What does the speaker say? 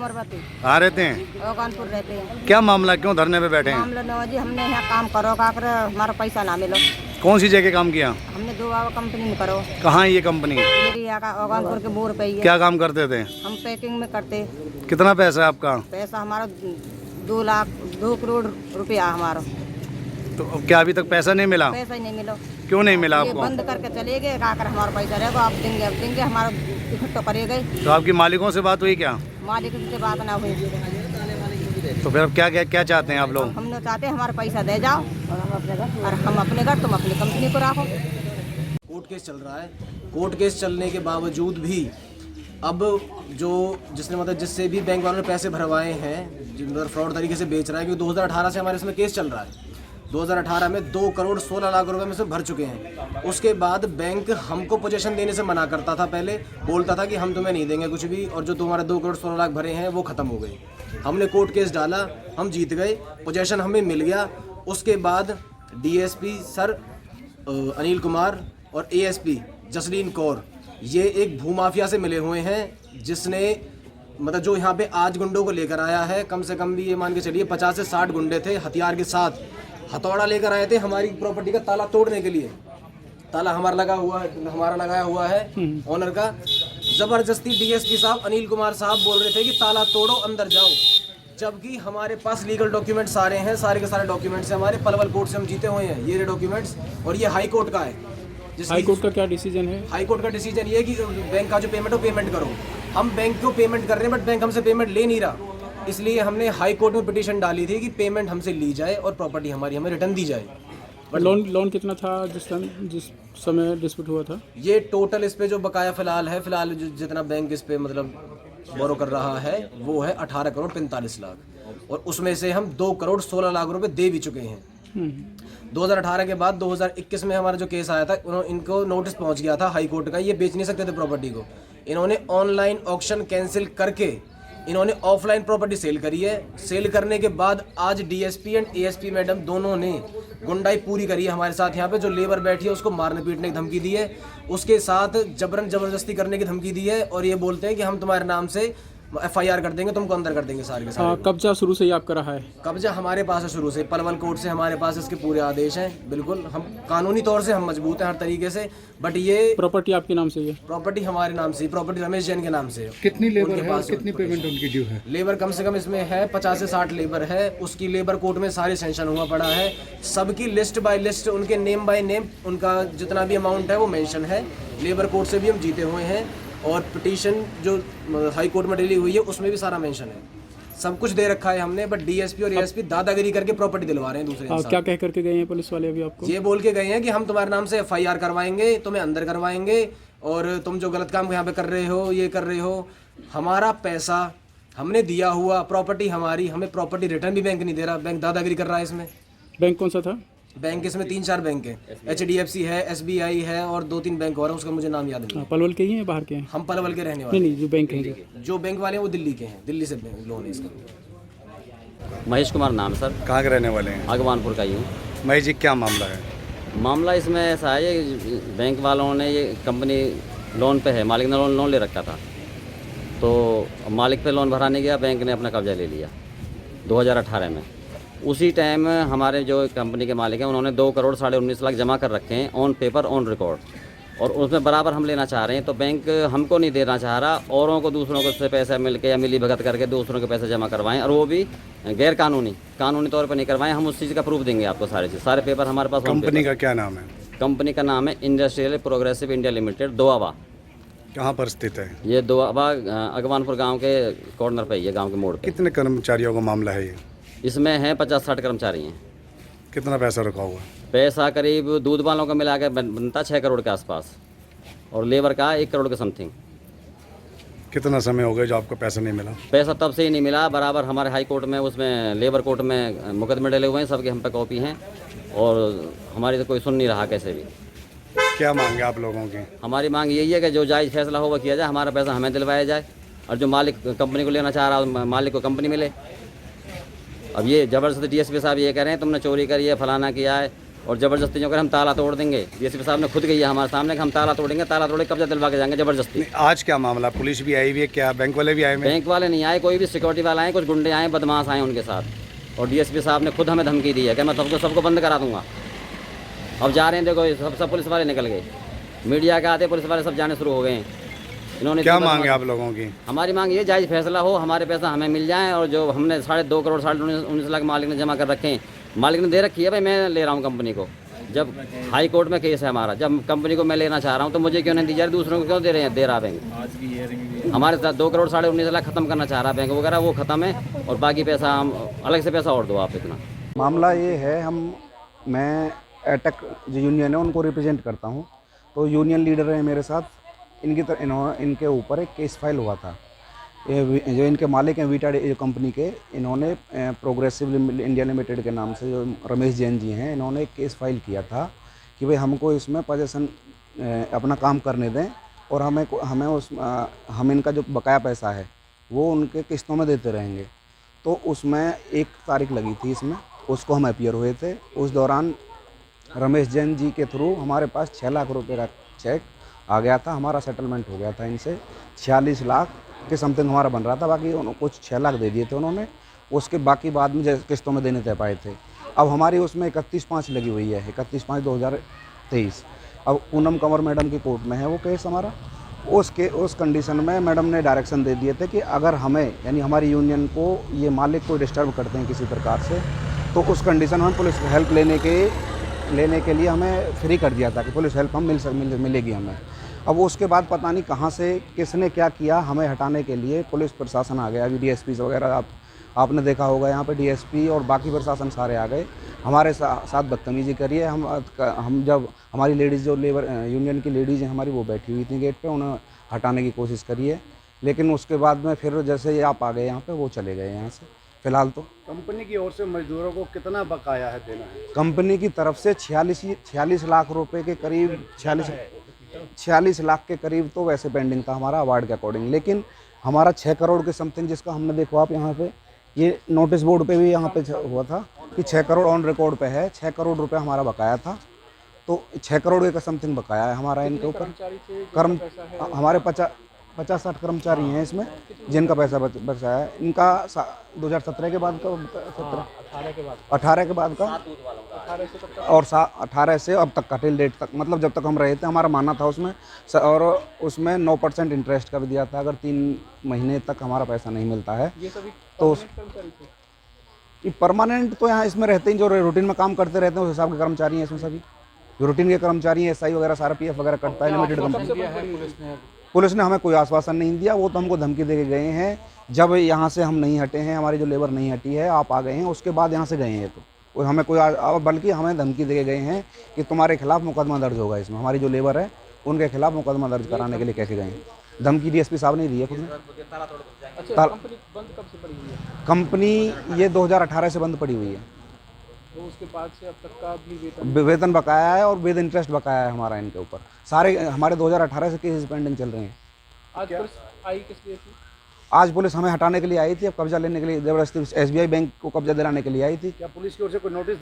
उमरवती आ रहते हैं? कानपुर रहते हैं। क्या मामला, क्यों धरने पे बैठे हैं? मामला नवा जी, हमने यहाँ काम करो काकर हमारा पैसा ना मिलो। कौन सी जगह काम किया? हमने दो बाबा कंपनी में करो। कहाँ है ये कंपनी? मेरी यहाँ का कानपुर के बोर पे ही है। क्या काम करते थे? हम पैकिंग में करते। कितना पैसा है आपका? पैसा हमारा 2 करोड़ रुपया हमारा। तो क्या अभी तक पैसा नहीं मिला? पैसा ही नहीं मिलो। क्यों नहीं मिला ये आपको? बंद करके चले गए, काकर हमारा पैसा रहेगा, आप देंगे अब देंगे, हमारा इकट्ठा करे गए। तो आपकी मालिकों से बात हुई क्या? मालिक से बात ना हुई। तो फिर अब क्या चाहते हैं आप लोग? हम चाहते हैं हमारा पैसा दे जाओ और हम अपने घर, तुम अपनी कंपनी को रखो। कोर्ट केस चल रहा है। कोर्ट केस चलने के बावजूद भी अब जिससे भी बैंक वालों ने पैसे भरवाए हैं, जिन फ्रॉड तरीके से बेच रहा है, क्योंकि 2018 से हमारे इसमें केस चल रहा है। 2018 में 2 करोड़ 16 लाख रुपए में से भर चुके हैं। उसके बाद बैंक हमको पोजीशन देने से मना करता था, पहले बोलता था कि हम तुम्हें नहीं देंगे कुछ भी, और जो तुम्हारे 2 करोड़ 16 लाख भरे हैं वो ख़त्म हो गए। हमने कोर्ट केस डाला, हम जीत गए, पोजीशन हमें मिल गया। उसके बाद डीएसपी सर अनिल कुमार और एएसपी जसलीन कौर, ये एक भूमाफिया से मिले हुए हैं, जिसने मतलब जो यहाँ पे आज गुंडों को लेकर आया है, कम से कम भी ये मान के चलिए 50 से 60 गुंडे थे, हथियार के साथ हथौड़ा लेकर आए थे हमारी प्रॉपर्टी का ताला तोड़ने के लिए। ताला हमारा लगाया हुआ है ऑनर का। जबरदस्ती डीएसपी साहब अनिल कुमार साहब बोल रहे थे कि ताला तोड़ो अंदर जाओ, जबकि हमारे पास लीगल डॉक्यूमेंट सारे हैं, सारे के सारे डॉक्यूमेंट्स हैं हमारे। पलवल कोर्ट से हम जीते हुए हैं, ये डॉक्यूमेंट्स, और ये हाई कोर्ट का है। हाई कोर्ट का क्या डिसीजन है? हाई कोर्ट का डिसीजन ये है कि बैंक का जो पेमेंट हो पेमेंट करो। हम बैंक को पेमेंट कर रहे हैं, बट बैंक हमसे पेमेंट ले नहीं रहा। इसलिए हमने हाई कोर्ट में पिटीशन डाली थी कि पेमेंट हमसे ली जाए और प्रॉपर्टी हमारी हमें रिटर्न दी जाए। लोन कितना था जिस समय डिस्प्यूट हुआ था? ये टोटल इस पे जो बकाया फिलहाल जितना बैंक इस पे मतलब बोरो कर रहा है वो है 18 करोड़ 45 लाख, और उसमें से हम 2 करोड़ 16 लाख रुपए दे भी चुके हैं। 2018 के बाद 2021 में हमारा जो केस आया था, इनको नोटिस पहुंच गया था हाई कोर्ट का, ये बेच नहीं सकते थे प्रॉपर्टी को। इन्होंने ऑनलाइन ऑक्शन कैंसिल करके इन्होंने ऑफलाइन प्रॉपर्टी सेल करी है। सेल करने के बाद आज डीएसपी एंड एएसपी मैडम दोनों ने गुंडाई पूरी करी है हमारे साथ। यहाँ पे जो लेबर बैठी है उसको मारने पीटने की धमकी दी है, उसके साथ जबरदस्ती करने की धमकी दी है, और ये बोलते हैं कि हम तुम्हारे नाम से एफआईआर कर देंगे, तुमको अंदर कर देंगे सारे के सारे। कब्जा शुरू से ही आपका रहा है? कब्जा हमारे पास है शुरू से, पलवल कोर्ट से हमारे पास इसके पूरे आदेश हैं। बिल्कुल हम कानूनी तौर से हम मजबूत हैं हर तरीके से, बट ये प्रॉपर्टी आपके नाम से है? प्रॉपर्टी हमारे नाम से, प्रॉपर्टी रमेश जैन के नाम से। कितनी लेबर है और कितनी पेमेंट उनकी ड्यू है? लेबर कम से कम इसमें है 50 से 60 लेबर है। उसकी लेबर कोर्ट में सारी सेंशन हुआ पड़ा है, सबकी लिस्ट बाय लिस्ट, उनके नेम बाय नेम, उनका जितना भी अमाउंट है वो मेंशन है। लेबर कोर्ट से भी हम जीते हुए हैं, और पिटीशन जो हाई कोर्ट में डली हुई है उसमें भी सारा मेंशन है। सब कुछ दे रखा है हमने, बट डीएसपी और एएसपी दादागिरी करके प्रॉपर्टी दिलवा रहे हैं दूसरे इंसान। क्या कह करके गए हैं पुलिस वाले अभी आपको? ये बोल के गए हैं कि हम तुम्हारे नाम से एफआईआर करवाएंगे, तुम्हें अंदर करवाएंगे, और तुम जो गलत काम यहाँ पे कर रहे हो, ये कर रहे हो। हमारा पैसा हमने दिया हुआ, प्रॉपर्टी हमारी, हमें प्रॉपर्टी रिटर्न भी बैंक नहीं दे रहा। बैंक दादागिरी कर रहा है इसमें। बैंक कौन सा था? बैंक इसमें 3-4 बैंक है, HDFC है, SBI है, और 2-3 बैंक और है, उसका मुझे नाम याद नहीं। पलवल के ही हैं बाहर के हैं? हम पलवल के रहने वाले। नहीं, जो बैंक है, जो बैंक वाले हैं वो दिल्ली के हैं, दिल्ली से लोन है इसका। महेश कुमार नाम है सर। कहाँ के रहने वाले हैं? अगवानपुर का ही हूँ। महेश जी, क्या मामला है? मामला इसमें ऐसा है, ये बैंक वालों ने ये कंपनी लोन पे है, मालिक ने लोन ले रखा था, तो मालिक पे लोन भराने गया, बैंक ने अपना कब्जा ले लिया 2018 में। उसी टाइम हमारे जो कंपनी के मालिक हैं उन्होंने 2 करोड़ 19.5 लाख जमा कर रखे हैं ऑन पेपर ऑन रिकॉर्ड, और उसमें बराबर हम लेना चाह रहे हैं। तो बैंक हमको नहीं देना चाह रहा, औरों को दूसरों को से पैसा मिल के या मिली भगत करके दूसरों के पैसे जमा करवाएं, और वो भी गैर कानूनी तौर पर नहीं करवाएं। हम उस चीज़ का प्रूफ देंगे आपको, सारे पेपर हमारे पास। कंपनी का क्या नाम है? कंपनी का नाम है industrial progressive India limited, Doaba. कहाँ पर स्थित है ये? दोआबा अगवानपुर गाँव के कॉर्नर पर ही है, गाँव के मोड़ पर। कितने कर्मचारियों का मामला है ये? इसमें हैं 50-60 कर्मचारी हैं। कितना पैसा रखा हुआ? पैसा करीब दूध वालों का मिला के बनता 6 करोड़ के आसपास, और लेबर का 1 करोड़ के समथिंग। कितना समय हो गया जो आपको पैसा नहीं मिला? पैसा तब से ही नहीं मिला, बराबर हमारे हाई कोर्ट में, उसमें लेबर कोर्ट में मुकदमे डले हुए हैं, सबके हम पे कॉपी हैं, और हमारी तो कोई सुन नहीं रहा कैसे भी। क्या मांगे आप लोगों की? हमारी मांग यही है कि जो जायज़ फैसला हो वह किया जाए, हमारा पैसा हमें दिलवाया जाए, और जो मालिक कंपनी को लेना चाह रहा है मालिक को कंपनी मिले। अब ये ज़बरदस्ती डीएसपी साहब ये कह रहे हैं तुमने चोरी करी है, फलाना किया है, और ज़बरदस्ती जो कर हम ताला तोड़ देंगे। डीएसपी साहब ने खुद कही है हमारे सामने कि हम ताला तोड़ेंगे, ताला तोड़े कब्जा दिलवा के जाएंगे ज़बरदस्ती। नहीं, आज क्या मामला, पुलिस भी आई हुई है क्या, बैंक वाले भी आए हुए हैं? बैंक वाले नहीं आए, कोई भी सिक्योरिटी वाला आए, कुछ गुंडे आए, बदमाश आए उनके साथ। और डीएसपी साहब ने खुद हमें धमकी दी है कि मैं सबको बंद करा दूंगा। अब जा रहे हैं, देखो सब पुलिस वाले निकल गए, मीडिया के आते पुलिस वाले सब जाने शुरू हो गए हैं। इन्होंने क्या मांग है आप लोगों की? हमारी मांग ये जायज़ फैसला हो, हमारे पैसा हमें मिल जाए, और जो हमने 2.5 करोड़ 19.5 लाख मालिक ने जमा कर रखे हैं, मालिक ने दे रखी है, भाई मैं ले रहा हूँ कंपनी को। जब हाई कोर्ट में केस है हमारा, जब कंपनी को मैं लेना चाह रहा हूँ तो मुझे क्यों नहीं दी जा रही, दूसरों को क्यों दे रहा बैंक? हमारे साथ 2 करोड़ 19.5 लाख खत्म करना चाह रहा बैंक वगैरह, वो खत्म है, और बाकी पैसा हम अलग से पैसा और दो आप इतना। मामला ये है, मैं एटेक जो यूनियन है उनको रिप्रेजेंट करता हूँ। तो यूनियन लीडर है मेरे साथ, इनके ऊपर एक केस फाइल हुआ था। जो इनके मालिक हैं वीटा जो कंपनी के, इन्होंने प्रोग्रेसिव इंडिया लिमिटेड के नाम से जो रमेश जैन जी हैं, इन्होंने एक केस फाइल किया था कि भाई हमको इसमें पोजीशन अपना काम करने दें, और हम इनका जो बकाया पैसा है वो उनके किस्तों में देते रहेंगे। तो उसमें 1 तारीख लगी थी, इसमें उसको हम अपीयर हुए थे। उस दौरान रमेश जैन जी के थ्रू हमारे पास 6 लाख रुपए का चेक आ गया था, हमारा सेटलमेंट हो गया था इनसे। 46 लाख के समथिंग हमारा बन रहा था, बाकी कुछ 6 लाख दे दिए थे उन्होंने, उसके बाकी बाद में किस्तों में देने तय पाए थे। अब हमारी उसमें 31/5 लगी हुई है, 31/5/2023। अब पूनम कंवर मैडम की कोर्ट में है वो केस हमारा। उस कंडीशन में मैडम ने डायरेक्शन दे दिए थे कि अगर हमें, यानी हमारी यूनियन को, ये मालिक को डिस्टर्ब करते हैं किसी प्रकार से, तो उस कंडीशन में पुलिस हेल्प लेने के लिए हमें फ्री कर दिया था कि पुलिस हेल्प हम मिलेगी हमें। अब उसके बाद पता नहीं कहाँ से किसने क्या किया, हमें हटाने के लिए पुलिस प्रशासन आ गया। अभी डीएसपी वगैरह आपने देखा होगा, यहाँ पे डीएसपी और बाकी प्रशासन सारे आ गए, हमारे साथ बदतमीजी करिए। हम जब हमारी लेडीज़ जो लेबर यूनियन की लेडीज़ हैं हमारी, वो बैठी हुई थी गेट पे, उन्हें हटाने की कोशिश करिए, लेकिन उसके बाद में फिर जैसे ही आप आ गए यहाँ पे, वो चले गए यहाँ से। फिलहाल तो कंपनी की ओर से मजदूरों को कितना बकाया है देना है? कंपनी की तरफ से 46 लाख रुपए के करीब, 46 लाख के करीब तो वैसे पेंडिंग था हमारा अवार्ड के अकॉर्डिंग। लेकिन हमारा 6 करोड़ के समथिंग, जिसका हमने देखो आप यहाँ पे, ये नोटिस बोर्ड पे भी यहाँ पे हुआ था कि 6 करोड़ ऑन रिकॉर्ड पे है, 6 करोड़ रुपए हमारा बकाया था। तो 6 करोड़ का समथिंग बकाया है हमारा इनके ऊपर। हमारे 50-60 कर्मचारी हैं इसमें जिनका पैसा बचा है। इनका 2017 के बाद का, 18 के बाद का, और 18 से अब तक का, टिल डेट तक, मतलब जब तक हम रहे थे हमारा मानना था उसमें, और उसमें 9% इंटरेस्ट का भी दिया था। अगर 3 महीने तक हमारा पैसा नहीं मिलता है तो ये परमानेंट तो यहाँ इसमें रहते हैं, जो रूटीन में काम करते रहते हैं उस हिसाब के कर्मचारी हैं इसमें सभी, जो रूटीन के कर्मचारी हैं। SI वगैरह सारा PF वगैरह कटता है लिमिटेड कंपनी। पुलिस ने हमें कोई आश्वासन नहीं दिया, वो तो हमको धमकी दे के गए हैं। जब यहाँ से हम नहीं हटे हैं, हमारी जो लेबर नहीं हटी है, आप आ गए हैं, उसके बाद यहाँ से गए हैं, तो हमें बल्कि हमें धमकी दे के गए हैं कि तुम्हारे खिलाफ मुकदमा दर्ज होगा इसमें। हमारी जो लेबर है उनके खिलाफ मुकदमा दर्ज कराने के लिए कह के गए हैं। धमकी DSP साहब ने दी है खुद ने। कंपनी ये 2018 से बंद पड़ी हुई है, तो उसके बाद से अब तक का भी वेतन बकाया है और विद इंटरेस्ट बकाया है हमारा इनके ऊपर। सारे हमारे 2018 से केसेस पेंडिंग चल रहे हैं। आज पुलिस आई किस लिए थी? आज पुलिस हमें हटाने के लिए आई थी, अब कब्जा लेने के लिए, जबरदस्ती SBI बैंक को कब्जा दिलाने के लिए आई थी। क्या पुलिस की ओर से कोई नोटिस